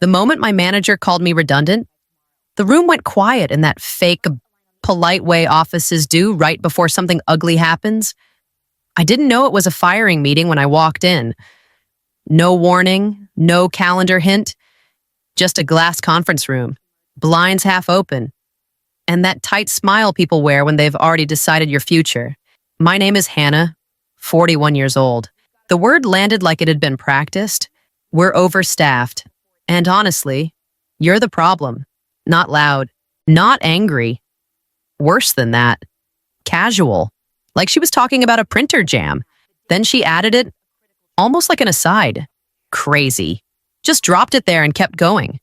The moment my manager called me redundant, the room went quiet in that fake, polite way offices do right before something ugly happens. I didn't know it was a firing meeting when I walked in. No warning, no calendar hint, just a glass conference room, blinds half open, and that tight smile people wear when they've already decided your future. My name is Hannah, 41 years old. The word landed like it had been practiced. We're overstaffed. And honestly, you're the problem. Not loud, not angry. Worse than that, casual. Like she was talking about a printer jam. Then she added it, almost like an aside. Crazy. Just dropped it there and kept going.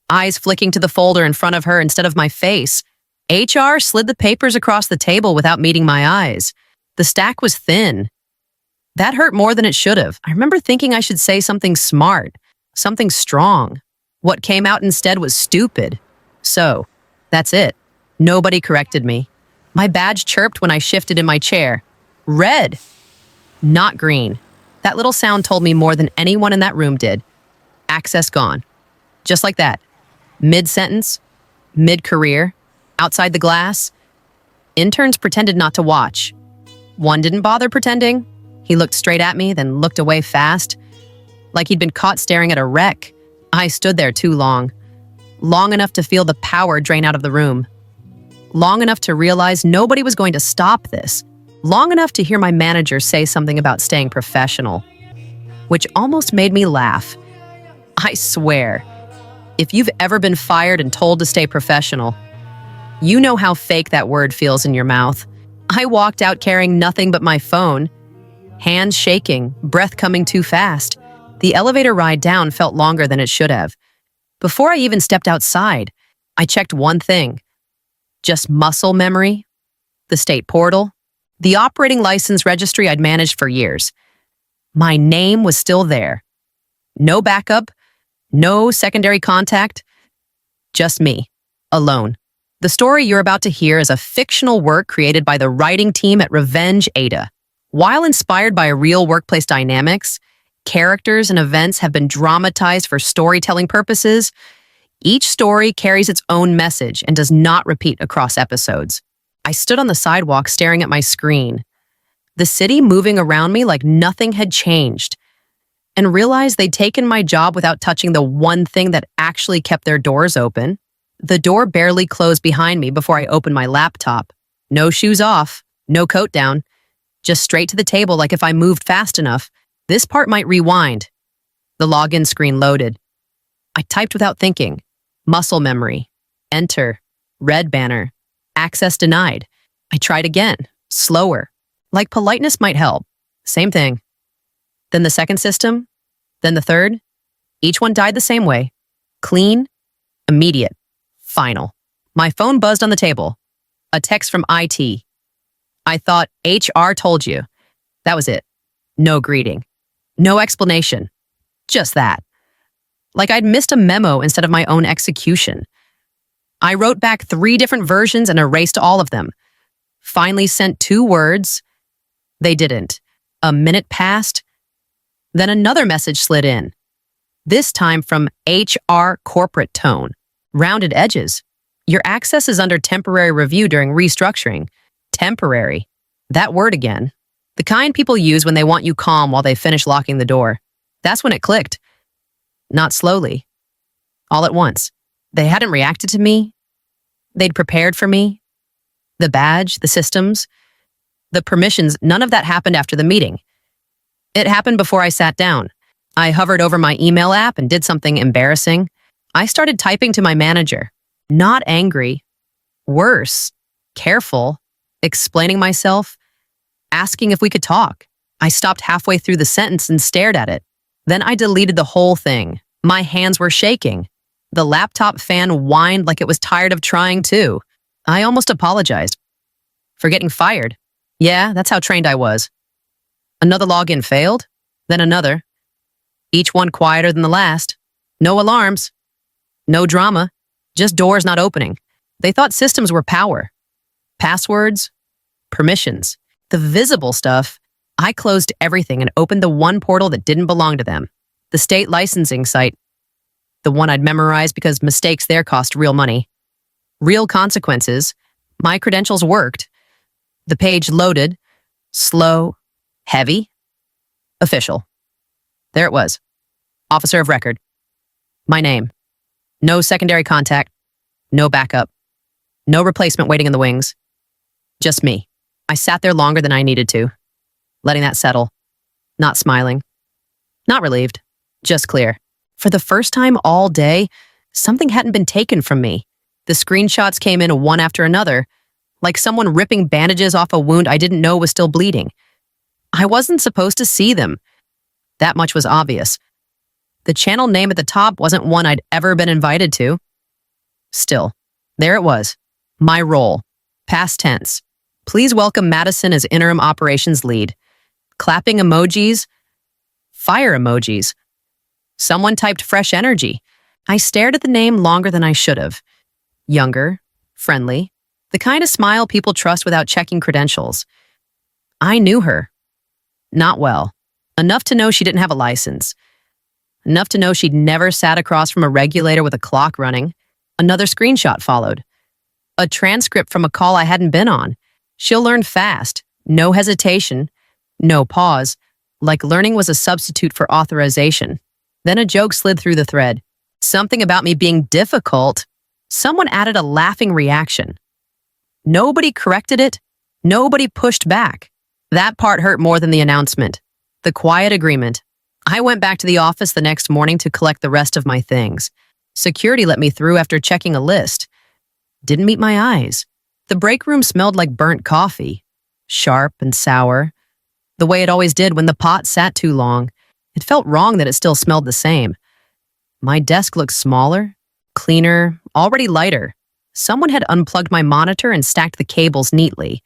Eyes flicking to the folder in front of her instead of my face. HR slid the papers across the table without meeting my eyes. The stack was thin. That hurt more than it should have. I remember thinking I should say something smart, something strong. What came out instead was stupid. So, that's it. Nobody corrected me. My badge chirped when I shifted in my chair. Red, not green. That little sound told me more than anyone in that room did. Access gone. Just like that. Mid-sentence, mid-career, outside the glass. Interns pretended not to watch. One didn't bother pretending. He looked straight at me, then looked away fast, like he'd been caught staring at a wreck. I stood there too long. Long enough to feel the power drain out of the room. Long enough to realize nobody was going to stop this. Long enough to hear my manager say something about staying professional, which almost made me laugh. I swear, if you've ever been fired and told to stay professional, you know how fake that word feels in your mouth. I walked out carrying nothing but my phone, hands shaking, breath coming too fast. The elevator ride down felt longer than it should have. Before I even stepped outside, I checked one thing. Just muscle memory, the state portal, the operating license registry I'd managed for years. My name was still there. No backup, no secondary contact, just me, alone. The story you're about to hear is a fictional work created by the writing team at Revengeaita. While inspired by real workplace dynamics, characters and events have been dramatized for storytelling purposes. Each story carries its own message and does not repeat across episodes. I stood on the sidewalk staring at my screen, the city moving around me like nothing had changed, and realized they'd taken my job without touching the one thing that actually kept their doors open. The door barely closed behind me before I opened my laptop. No shoes off, no coat down, just straight to the table like if I moved fast enough, this part might rewind. The login screen loaded. I typed without thinking. Muscle memory. Enter. Red banner. Access denied. I tried again. Slower. Like politeness might help. Same thing. Then the second system. Then the third. Each one died the same way. Clean. Immediate. Final. My phone buzzed on the table. A text from IT. I thought HR told you. That was it. No greeting. No explanation. Just that. Like I'd missed a memo instead of my own execution. I wrote back 3 different versions and erased all of them. Finally sent 2 words. They didn't. A minute passed. Then another message slid in. This time from HR corporate tone. Rounded edges. Your access is under temporary review during restructuring. Temporary. That word again. The kind people use when they want you calm while they finish locking the door. That's when it clicked. Not slowly. All at once. They hadn't reacted to me. They'd prepared for me. The badge, the systems, the permissions, none of that happened after the meeting. It happened before I sat down. I hovered over my email app and did something embarrassing. I started typing to my manager. Not angry. Worse. Careful. Explaining myself. Asking if we could talk. I stopped halfway through the sentence and stared at it. Then I deleted the whole thing. My hands were shaking. The laptop fan whined like it was tired of trying too. I almost apologized. For getting fired. Yeah, that's how trained I was. Another login failed. Then another. Each one quieter than the last. No alarms. No drama. Just doors not opening. They thought systems were power. Passwords. Permissions. The visible stuff. I closed everything and opened the one portal that didn't belong to them. The state licensing site. the one I'd memorized because mistakes there cost real money. Real consequences. My credentials worked. The page loaded. Slow. Heavy. Official. There it was. Officer of record. My name. No secondary contact. No backup. No replacement waiting in the wings. Just me. I sat there longer than I needed to, letting that settle. Not smiling. Not relieved. Just clear. For the first time all day, something hadn't been taken from me. The screenshots came in one after another, like someone ripping bandages off a wound I didn't know was still bleeding. I wasn't supposed to see them. That much was obvious. The channel name at the top wasn't one I'd ever been invited to. Still, there it was. My role. Past tense. Please welcome Madison as interim operations lead. Clapping emojis. Fire emojis. Someone typed fresh energy. I stared at the name longer than I should have. Younger. Friendly. The kind of smile people trust without checking credentials. I knew her. Not well. Enough to know she didn't have a license. Enough to know she'd never sat across from a regulator with a clock running. Another screenshot followed. A transcript from a call I hadn't been on. She'll learn fast. No hesitation. No pause. Like learning was a substitute for authorization. Then a joke slid through the thread. Something about me being difficult. Someone added a laughing reaction. Nobody corrected it. Nobody pushed back. That part hurt more than the announcement. The quiet agreement. I went back to the office the next morning to collect the rest of my things. Security let me through after checking a list. Didn't meet my eyes. The break room smelled like burnt coffee. Sharp and sour. The way it always did when the pot sat too long. It felt wrong that it still smelled the same. My desk looked smaller, cleaner, already lighter. Someone had unplugged my monitor and stacked the cables neatly.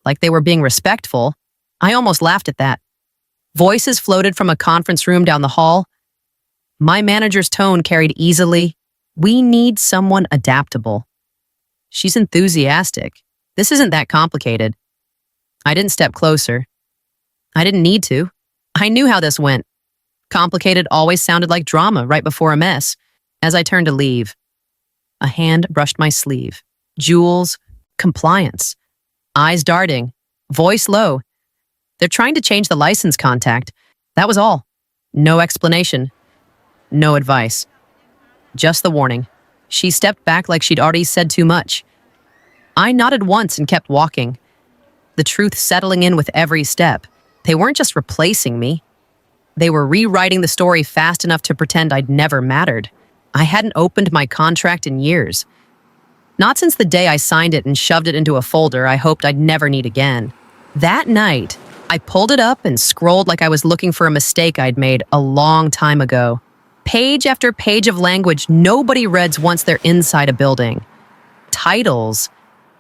Like they were being respectful. I almost laughed at that. Voices floated from a conference room down the hall. My manager's tone carried easily. We need someone adaptable. She's enthusiastic. This isn't that complicated. I didn't step closer. I didn't need to. I knew how this went. Complicated always sounded like drama right before a mess. As I turned to leave, a hand brushed my sleeve. Jewels, compliance. Eyes darting, voice low. They're trying to change the license contact. That was all. No explanation. No advice. Just the warning. She stepped back like she'd already said too much. I nodded once and kept walking. The truth settling in with every step. They weren't just replacing me. They were rewriting the story fast enough to pretend I'd never mattered. I hadn't opened my contract in years. Not since the day I signed it and shoved it into a folder I hoped I'd never need again. That night, I pulled it up and scrolled like I was looking for a mistake I'd made a long time ago. Page after page of language nobody reads once they're inside a building. Titles,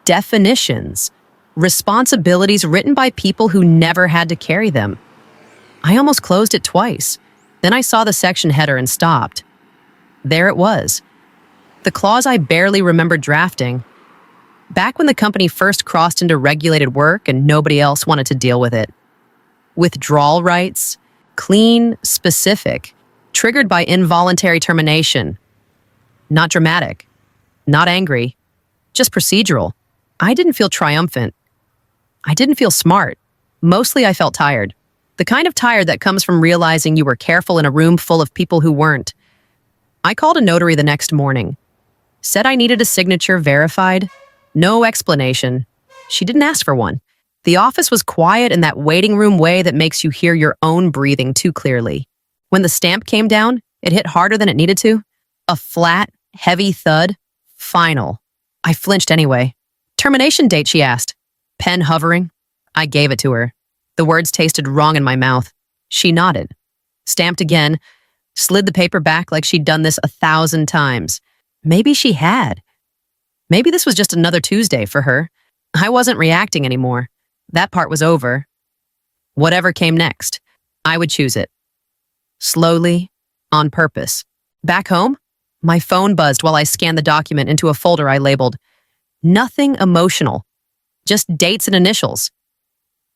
definitions, responsibilities written by people who never had to carry them. I almost closed it twice. Then I saw the section header and stopped. There it was. The clause I barely remembered drafting. Back when the company first crossed into regulated work and nobody else wanted to deal with it. Withdrawal rights, clean, specific, triggered by involuntary termination. Not dramatic, not angry, just procedural. I didn't feel triumphant. I didn't feel smart. Mostly I felt tired. The kind of tired that comes from realizing you were careful in a room full of people who weren't. I called a notary the next morning. Said I needed a signature verified. No explanation. She didn't ask for one. The office was quiet in that waiting room way that makes you hear your own breathing too clearly. When the stamp came down, it hit harder than it needed to. A flat, heavy thud. Final. I flinched anyway. Termination date, she asked. Pen hovering. I gave it to her. The words tasted wrong in my mouth. She nodded. Stamped again. Slid the paper back like she'd done this 1,000 times. Maybe she had. Maybe this was just another Tuesday for her. I wasn't reacting anymore. That part was over. Whatever came next, I would choose it. Slowly, on purpose. Back home, my phone buzzed while I scanned the document into a folder I labeled. Nothing emotional. Just dates and initials.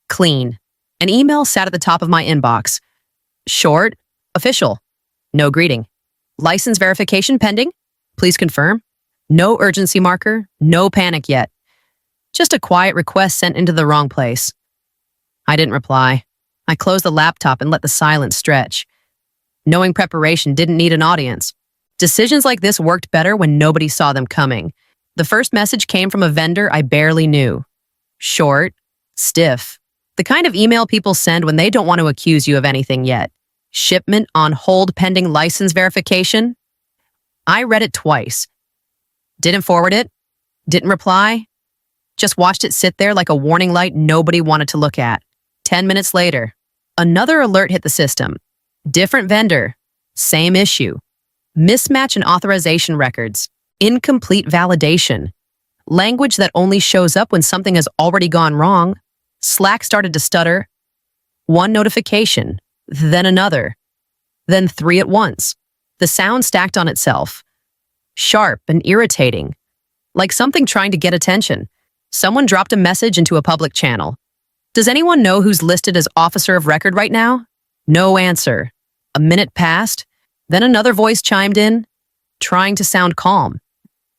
Clean. An email sat at the top of my inbox. Short, official. No greeting. License verification pending? Please confirm. No urgency marker, no panic yet. Just a quiet request sent into the wrong place. I didn't reply. I closed the laptop and let the silence stretch. Knowing preparation didn't need an audience. Decisions like this worked better when nobody saw them coming. The first message came from a vendor I barely knew. Short, stiff. The kind of email people send when they don't want to accuse you of anything yet. Shipment on hold pending license verification? I read it twice. Didn't forward it. Didn't reply. Just watched it sit there like a warning light nobody wanted to look at. 10 minutes later, another alert hit the system. Different vendor. Same issue. Mismatch in authorization records. Incomplete validation. Language that only shows up when something has already gone wrong. Slack started to stutter. One notification, then another, then three at once. The sound stacked on itself. Sharp and irritating, like something trying to get attention. Someone dropped a message into a public channel. Does anyone know who's listed as officer of record right now? No answer. A minute passed, then another voice chimed in, trying to sound calm.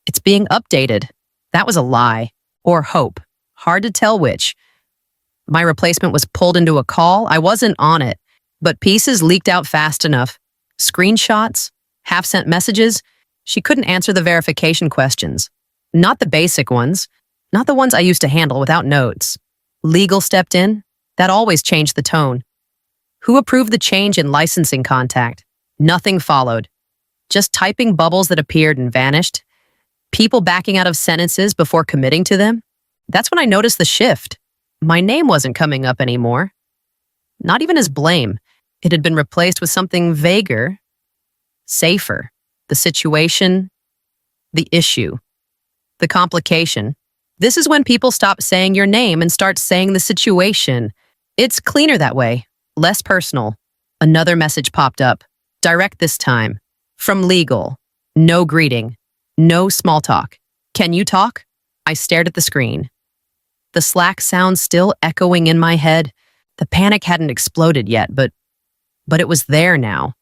It's being updated. That was a lie. Or hope. Hard to tell which. My replacement was pulled into a call. I wasn't on it, but pieces leaked out fast enough. Screenshots, half-sent messages. She couldn't answer the verification questions. Not the basic ones. Not the ones I used to handle without notes. Legal stepped in. That always changed the tone. Who approved the change in licensing contact? Nothing followed. Just typing bubbles that appeared and vanished. People backing out of sentences before committing to them. That's when I noticed the shift. My name wasn't coming up anymore. Not even as blame. It had been replaced with something vaguer, safer. The situation, the issue, the complication. This is when people stop saying your name and start saying the situation. It's cleaner that way, less personal. Another message popped up, direct this time. From legal. No greeting. No small talk. Can you talk? I stared at the screen. The Slack sound still echoing in my head. The panic hadn't exploded yet, but it was there now.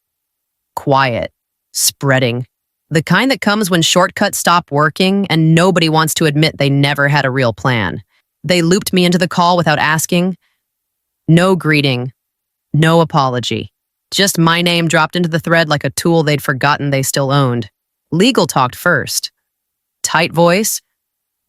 Quiet. Spreading. The kind that comes when shortcuts stop working and nobody wants to admit they never had a real plan. They looped me into the call without asking. No greeting. No apology. Just my name dropped into the thread like a tool they'd forgotten they still owned. Legal talked first. Tight voice.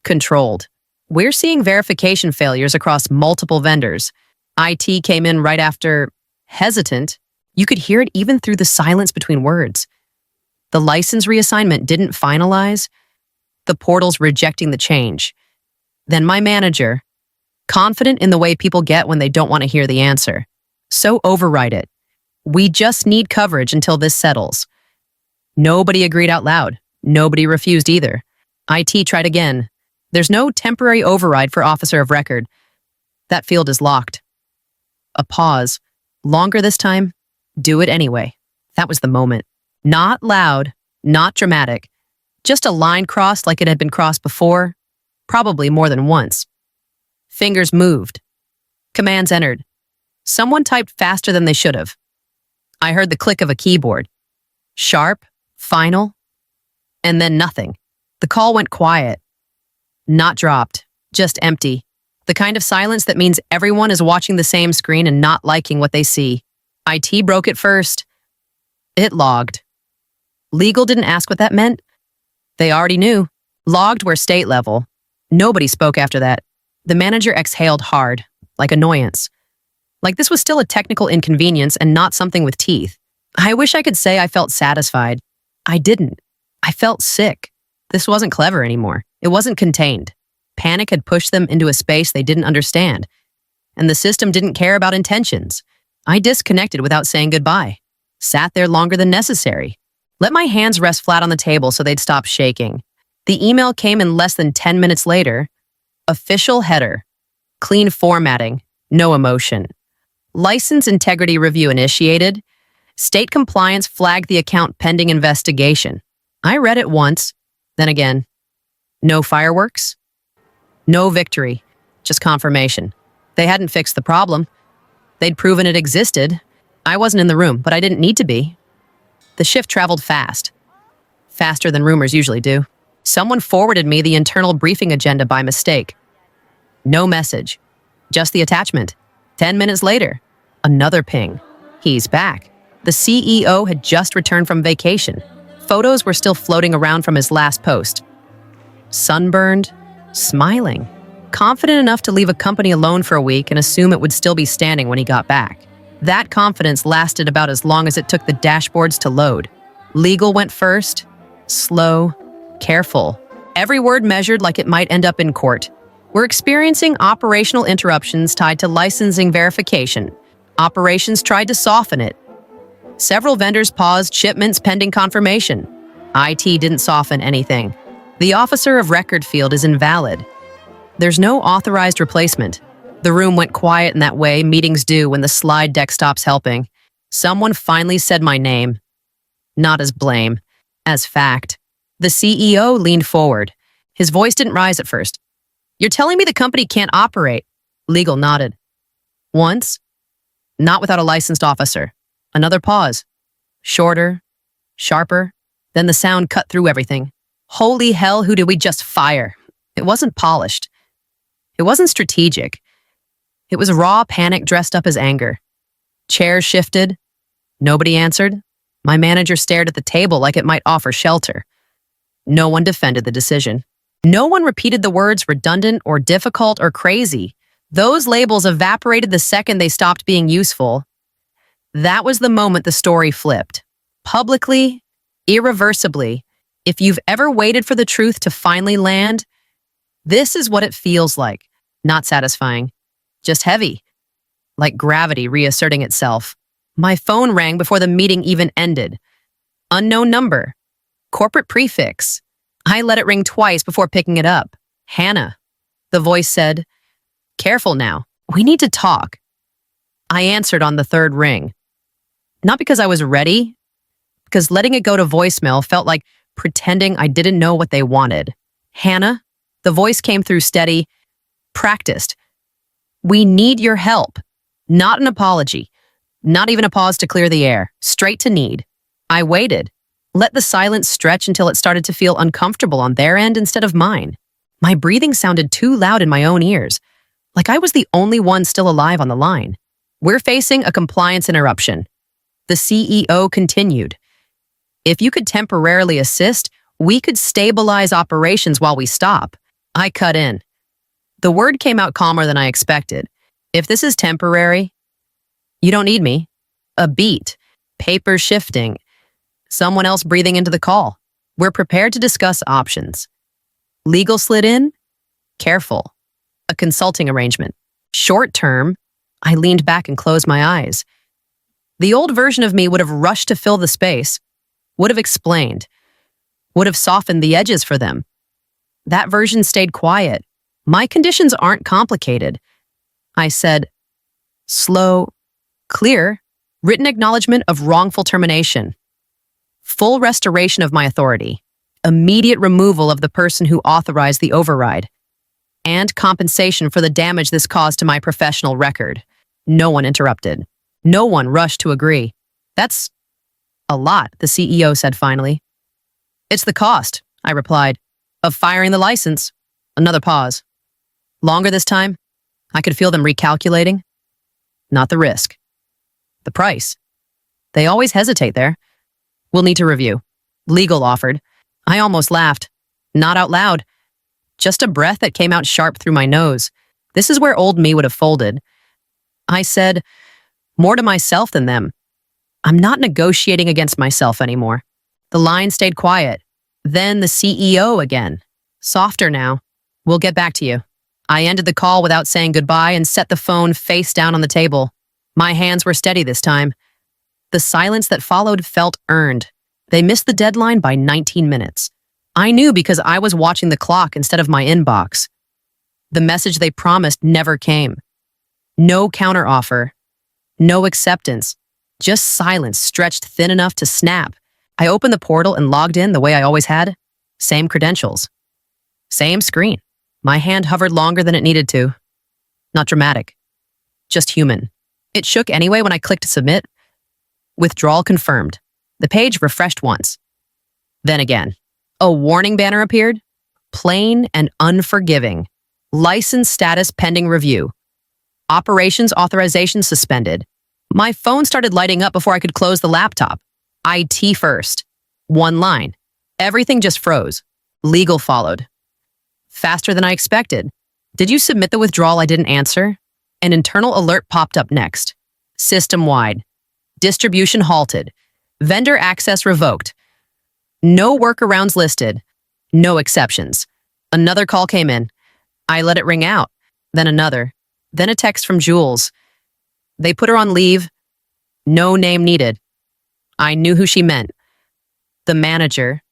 Controlled. We're seeing verification failures across multiple vendors. IT came in right after. Hesitant. You could hear it even through the silence between words. The license reassignment didn't finalize. The portal's rejecting the change. Then my manager, confident in the way people get when they don't want to hear the answer. So override it. We just need coverage until this settles. Nobody agreed out loud. Nobody refused either. IT tried again. There's no temporary override for officer of record. That field is locked. A pause. Longer this time. Do it anyway. That was the moment. Not loud, not dramatic. Just a line crossed like it had been crossed before, probably more than once. Fingers moved. Commands entered. Someone typed faster than they should have. I heard the click of a keyboard. Sharp, final, and then nothing. The call went quiet. Not dropped, just empty. The kind of silence that means everyone is watching the same screen and not liking what they see. IT broke it first. It logged. Legal didn't ask what that meant. They already knew. Logged were state level. Nobody spoke after that. The manager exhaled hard, like annoyance. Like this was still a technical inconvenience and not something with teeth. I wish I could say I felt satisfied. I didn't. I felt sick. This wasn't clever anymore. It wasn't contained. Panic had pushed them into a space they didn't understand. And the system didn't care about intentions. I disconnected without saying goodbye. Sat there longer than necessary. Let my hands rest flat on the table so they'd stop shaking. The email came in less than 10 minutes later. Official header. Clean formatting. No emotion. License integrity review initiated. State compliance flagged the account pending investigation. I read it once, then again. No fireworks. No victory. Just confirmation. They hadn't fixed the problem. They'd proven it existed. I wasn't in the room, but I didn't need to be. The shift traveled fast. Faster than rumors usually do. Someone forwarded me the internal briefing agenda by mistake. No message. Just the attachment. 10 minutes later, another ping. He's back. The CEO had just returned from vacation. Photos were still floating around from his last post. Sunburned, smiling, confident enough to leave a company alone for a week and assume it would still be standing when he got back. That confidence lasted about as long as it took the dashboards to load. Legal went first, slow, careful. Every word measured like it might end up in court. We're experiencing operational interruptions tied to licensing verification. Operations tried to soften it. Several vendors paused shipments pending confirmation. IT didn't soften anything. The officer of record field is invalid. There's no authorized replacement. The room went quiet in that way meetings do when the slide deck stops helping. Someone finally said my name. Not as blame, as fact. The CEO leaned forward. His voice didn't rise at first. You're telling me the company can't operate? Legal nodded. Once? Not without a licensed officer. Another pause. Shorter, sharper. Then the sound cut through everything. Holy hell, who did we just fire? It wasn't polished. It wasn't strategic. It was raw panic dressed up as anger. Chairs shifted. Nobody answered. My manager stared at the table like it might offer shelter. No one defended the decision. No one repeated the words redundant or difficult or crazy. Those labels evaporated the second they stopped being useful. That was the moment the story flipped. Publicly, irreversibly, if you've ever waited for the truth to finally land, this is what it feels like. Not satisfying, just heavy, like gravity reasserting itself. My phone rang before the meeting even ended. Unknown number, corporate prefix. I let it ring twice before picking it up. Hannah. The voice said, "Careful now, we need to talk." I answered on the third ring. Not because I was ready, because letting it go to voicemail felt like pretending I didn't know what they wanted. Hannah, the voice came through steady, practiced. We need your help. Not an apology. Not even a pause to clear the air. Straight to need. I waited. Let the silence stretch until it started to feel uncomfortable on their end instead of mine. My breathing sounded too loud in my own ears, like I was the only one still alive on the line. We're facing a compliance interruption. The CEO continued. If you could temporarily assist, we could stabilize operations while we stop. I cut in. The word came out calmer than I expected. If this is temporary, you don't need me. A beat, paper shifting, someone else breathing into the call. We're prepared to discuss options. Legal slid in? Careful. A consulting arrangement. Short term, I leaned back and closed my eyes. The old version of me would have rushed to fill the space, would have explained, would have softened the edges for them. That version stayed quiet. My conditions aren't complicated. I said, slow, clear, written acknowledgement of wrongful termination. Full restoration of my authority. Immediate removal of the person who authorized the override. And compensation for the damage this caused to my professional record. No one interrupted. No one rushed to agree. That's a lot, the CEO said finally. It's the cost, I replied, of firing the license. Another pause. Longer this time? I could feel them recalculating. Not the risk. The price. They always hesitate there. We'll need to review. Legal offered. I almost laughed. Not out loud. Just a breath that came out sharp through my nose. This is where old me would have folded. I said, more to myself than them. I'm not negotiating against myself anymore. The line stayed quiet. Then the CEO again. Softer now. We'll get back to you. I ended the call without saying goodbye and set the phone face down on the table. My hands were steady this time. The silence that followed felt earned. They missed the deadline by 19 minutes. I knew because I was watching the clock instead of my inbox. The message they promised never came. No counteroffer. No acceptance. Just silence stretched thin enough to snap. I opened the portal and logged in the way I always had. Same credentials. Same screen. My hand hovered longer than it needed to. Not dramatic. Just human. It shook anyway when I clicked submit. Withdrawal confirmed. The page refreshed once. Then again, a warning banner appeared. Plain and unforgiving. License status pending review. Operations authorization suspended. My phone started lighting up before I could close the laptop. IT first. One line. Everything just froze. Legal followed. Faster than I expected. Did you submit the withdrawal? I didn't answer. An internal alert popped up next. System-wide. Distribution halted. Vendor access revoked. No workarounds listed. No exceptions. Another call came in. I let it ring out. Then another. Then a text from Jules. They put her on leave. No name needed. I knew who she meant. The manager.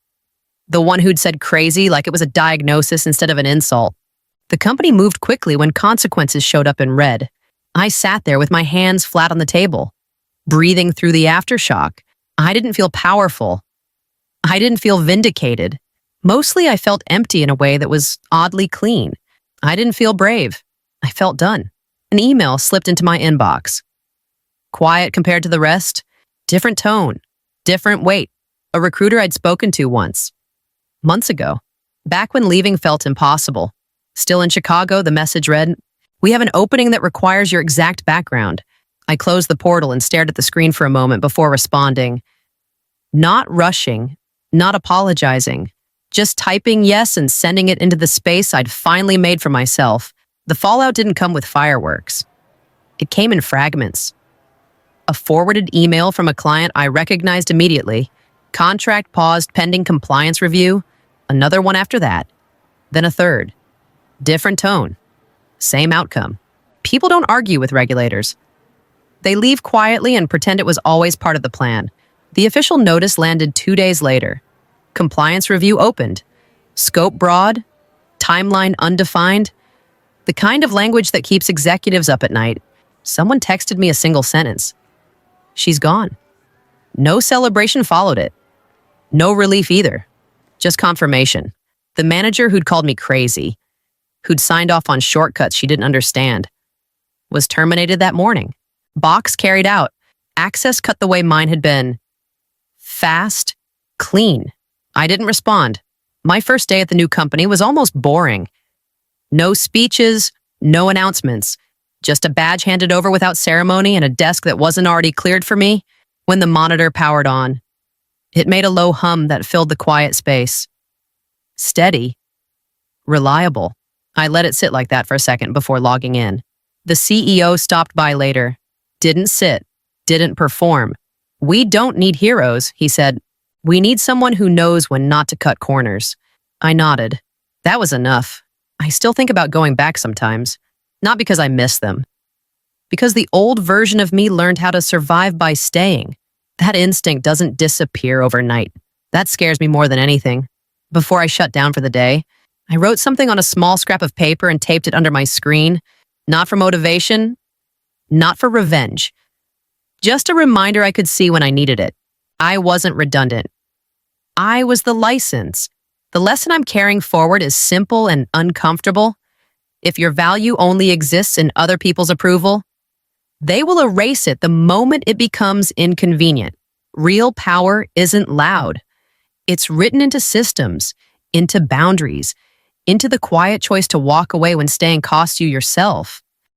The one who'd said crazy like it was a diagnosis instead of an insult. The company moved quickly when consequences showed up in red. I sat there with my hands flat on the table, breathing through the aftershock. I didn't feel powerful. I didn't feel vindicated. Mostly I felt empty in a way that was oddly clean. I didn't feel brave. I felt done. An email slipped into my inbox. Quiet compared to the rest. Different tone. Different weight. A recruiter I'd spoken to once. Months ago. Back when leaving felt impossible. Still in Chicago, the message read, "We have an opening that requires your exact background." I closed the portal and stared at the screen for a moment before responding. Not rushing. Not apologizing. Just typing yes and sending it into the space I'd finally made for myself. The fallout didn't come with fireworks. It came in fragments. A forwarded email from a client I recognized immediately. Contract paused pending compliance review. Another one after that. Then a third. Different tone. Same outcome. People don't argue with regulators. They leave quietly and pretend it was always part of the plan. The official notice landed 2 days later. Compliance review opened. Scope broad. Timeline undefined. The kind of language that keeps executives up at night. Someone texted me a single sentence. She's gone. No celebration followed it. No relief either. Just confirmation. The manager who'd called me crazy, who'd signed off on shortcuts she didn't understand, was terminated that morning. Box carried out. Access cut the way mine had been. Fast, clean. I didn't respond. My first day at the new company was almost boring. No speeches, no announcements. Just a badge handed over without ceremony and a desk that wasn't already cleared for me. When the monitor powered on, it made a low hum that filled the quiet space. Steady. Reliable. I let it sit like that for a second before logging in. The CEO stopped by later. Didn't sit. Didn't perform. "We don't need heroes," he said. "We need someone who knows when not to cut corners." I nodded. That was enough. I still think about going back sometimes. Not because I miss them. Because the old version of me learned how to survive by staying. That instinct doesn't disappear overnight. That scares me more than anything. Before I shut down for the day, I wrote something on a small scrap of paper and taped it under my screen. Not for motivation. Not for revenge. Just a reminder I could see when I needed it. I wasn't redundant. I was the license. The lesson I'm carrying forward is simple and uncomfortable. If your value only exists in other people's approval, they will erase it the moment it becomes inconvenient. Real power isn't loud. It's written into systems, into boundaries, into the quiet choice to walk away when staying costs you yourself.